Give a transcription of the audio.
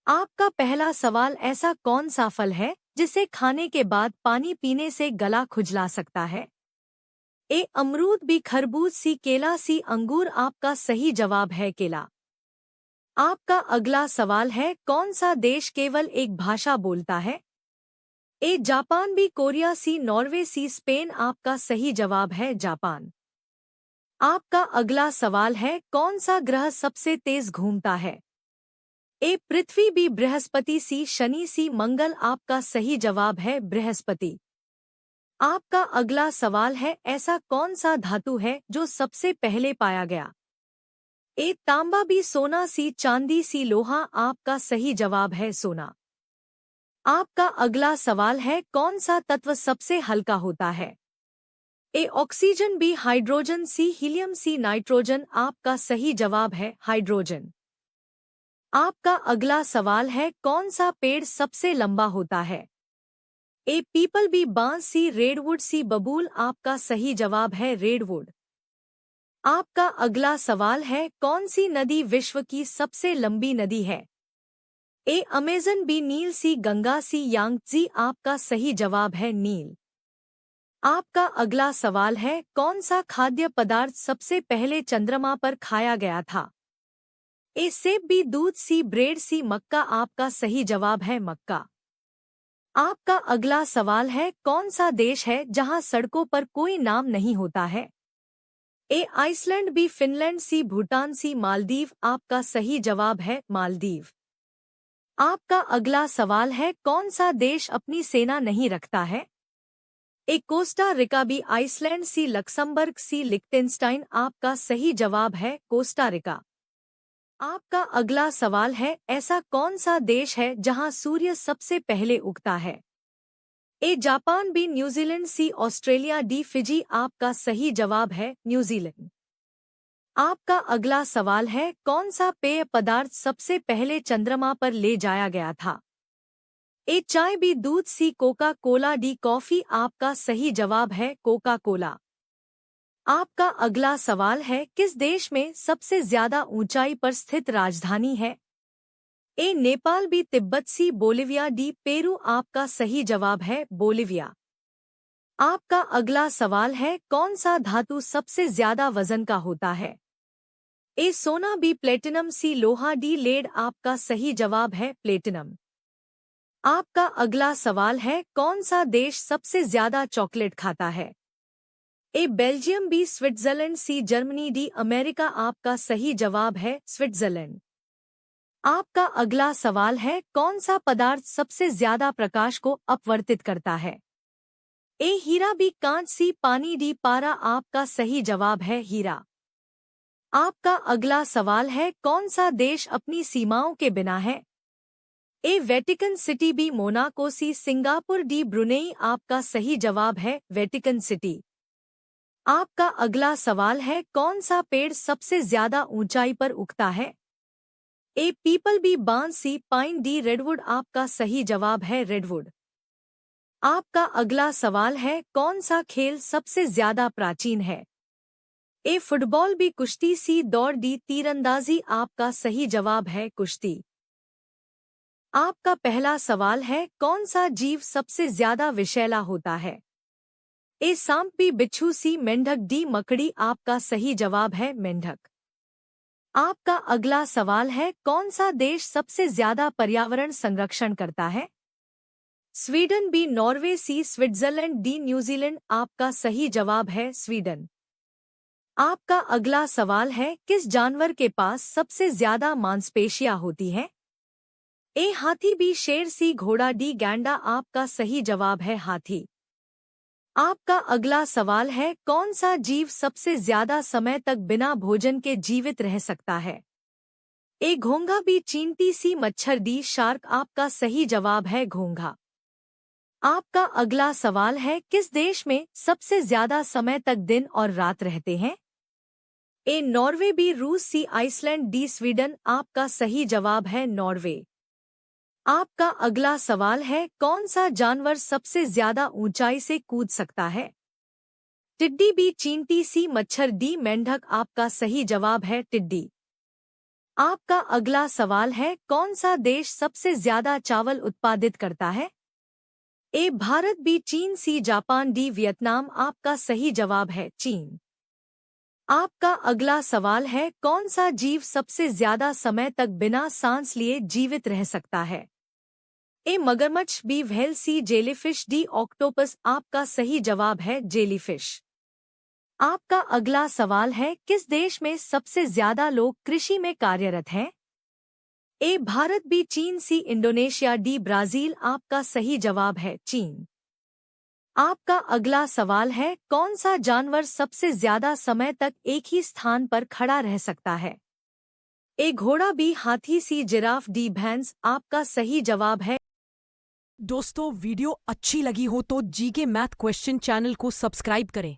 आपका पहला सवाल ऐसा कौन सा फल है जिसे खाने के बाद पानी पीने से गला खुजला सकता है? ए अमरूद, बी खरबूज, सी केला, सी अंगूर। आपका सही जवाब है केला। आपका अगला सवाल है कौन सा देश केवल एक भाषा बोलता है? A Japan, B Korea, C Norway, C Spain. आपका सही जवाब है जापान। आपका अगला सवाल है कौन सा ग्रह सबसे तेज घूमता है? ए पृथ्वी, बी बृहस्पति, सी शनि, सी मंगल। आपका सही जवाब है बृहस्पति। आपका अगला सवाल है ऐसा कौन सा धातु है जो सबसे पहले पाया गया? ए तांबा, बी सोना, सी चांदी, सी लोहा। आपका सही जवाब है सोना। आपका अगला सवाल है कौन सा तत्व सबसे हल्का होता है? A oxygen, B hydrogen, C helium, C nitrogen. आपका सही जवाब है हाइड्रोजन। आपका अगला सवाल है कौन सा पेड़ सबसे लंबा होता है? ए पीपल, बी बांस, सी रेडवुड, सी बबूल। आपका सही जवाब है रेडवुड। आपका अगला सवाल है कौन सी नदी विश्व की सबसे लंबी नदी है? ए अमेजन, बी नील, सी गंगा, सी यांगत्जी। आपका सही जवाब है नील। आपका अगला सवाल है कौन सा खाद्य पदार्थ सबसे पहले चंद्रमा पर खाया गया था? ए सेब, बी दूध, सी ब्रेड, सी मक्का। आपका सही जवाब है मक्का। आपका अगला सवाल है कौन सा देश है जहां सड़कों पर कोई नाम नहीं होता है? ए आइसलैंड, बी फिनलैंड, सी भूटान, सी मालदीव। आपका सही जवाब है मालदीव। आपका अगला सवाल है कौन सा देश अपनी सेना नहीं रखता है? ए कोस्टा रिका, बी आइसलैंड, सी लक्समबर्ग, सी लिक्टेनस्टाइन। आपका सही जवाब है कोस्टा रिका। आपका अगला सवाल है ऐसा कौन सा देश है जहां सूर्य सबसे पहले उगता है? A Japan, B New Zealand, C Australia, D Fiji. आपका सही जवाब है न्यूजीलैंड। आपका अगला सवाल है कौन सा पेय पदार्थ सबसे पहले चंद्रमा पर ले जाया गया था? ए चाय, बी दूध, सी कोका कोला, डी कॉफी। आपका सही जवाब है कोका कोला। आपका अगला सवाल है किस देश में सबसे ज्यादा ऊंचाई पर स्थित राजधानी है? ए नेपाल, बी तिब्बत, सी बोलिविया, डी पेरू। आपका सही जवाब है बोलिविया। आपका अगला सवाल है कौन सा धातु सबसे ज्यादा वजन का होता है? ए सोना, बी प्लेटिनम, सी लोहा, डी लेड। आपका सही जवाब है प्लेटिनम। आपका अगला सवाल है कौन सा देश सबसे ज्यादा चॉकलेट खाता है? A Belgium, B Switzerland, C Germany, D America. आपका सही जवाब है स्विट्जरलैंड। आपका अगला सवाल है कौन सा पदार्थ सबसे ज्यादा प्रकाश को अपवर्तित करता है? ए हीरा, बी कांच, सी पानी, डी पारा। आपका सही जवाब है हीरा। आपका अगला सवाल है कौन सा देश अपनी सीमाओं के बिना है? A Vatican City, B Monaco, C Singapore, D Brunei. आपका सही जवाब है वेटिकन सिटी। आपका अगला सवाल है कौन सा पेड़ सबसे ज्यादा ऊंचाई पर उगता है? ए पीपल, बी बांस, सी पाइन, डी रेडवुड। आपका सही जवाब है रेडवुड। आपका अगला सवाल है कौन सा खेल सबसे ज्यादा प्राचीन है? ए फुटबॉल, बी कुश्ती, सी दौड़, डी तीरंदाजी। आपका सही जवाब है कुश्ती। आपका पहला सवाल है कौन सा जीव सबसे ज्यादा विषैला होता है? ए सांप, बी बिच्छू, सी मेंढक, डी मकड़ी। आपका सही जवाब है मेंढक। आपका अगला सवाल है कौन सा देश सबसे ज्यादा पर्यावरण संरक्षण करता है? स्वीडन, बी नॉर्वे, सी स्विट्जरलैंड, डी न्यूजीलैंड। आपका सही जवाब है स्वीडन। आपका अगला सवाल है किस जानवर के पास सबसे ज्यादा मांसपेशियां होती हैं? ए हाथी, बी शेर, सी घोड़ा, डी गैंडा। आपका सही जवाब है हाथी। आपका अगला सवाल है कौन सा जीव सबसे ज्यादा समय तक बिना भोजन के जीवित रह सकता है? ए घोंघा, बी चींटी, सी मच्छर, डी शार्क। आपका सही जवाब है घोंघा। आपका अगला सवाल है किस देश में सबसे ज्यादा समय तक दिन और रात रहते हैं? ए नॉर्वे, बी रूस, सी आइसलैंड, डी स्वीडन। आपका सही जवाब है नॉर्वे। आपका अगला सवाल है कौन सा जानवर सबसे ज्यादा ऊंचाई से कूद सकता है? टिड्डी, बी चींटी, सी मच्छर, डी मेंढक। आपका सही जवाब है टिड्डी। आपका अगला सवाल है, कौन सा देश सबसे ज्यादा चावल उत्पादित करता है? ए भारत, बी चीन, सी जापान, डी वियतनाम। आपका सही जवाब है चीन। आपका अगला सवाल है, कौन सा जीव सबसे ज्यादा समय तक बिना सांस लिए जीवित रह सकता है? ए मगरमच्छ, बी व्हेल, सी जेलीफिश, डी ऑक्टोपस। आपका सही जवाब है जेलीफिश। आपका अगला सवाल है, किस देश में सबसे ज्यादा लोग कृषि में कार्यरत हैं? ए भारत, बी चीन, सी इंडोनेशिया, डी ब्राजील। आपका सही जवाब है चीन। आपका अगला सवाल है, कौन सा जानवर सबसे ज्यादा समय तक एक ही स्थान पर खड़ा रह सकता है? ए घोड़ा, बी हाथी, सी जिराफ, डी भैंस। आपका सही जवाब है। दोस्तों, वीडियो अच्छी लगी हो तो जीके मैथ क्वेश्चन चैनल को सब्सक्राइब करें।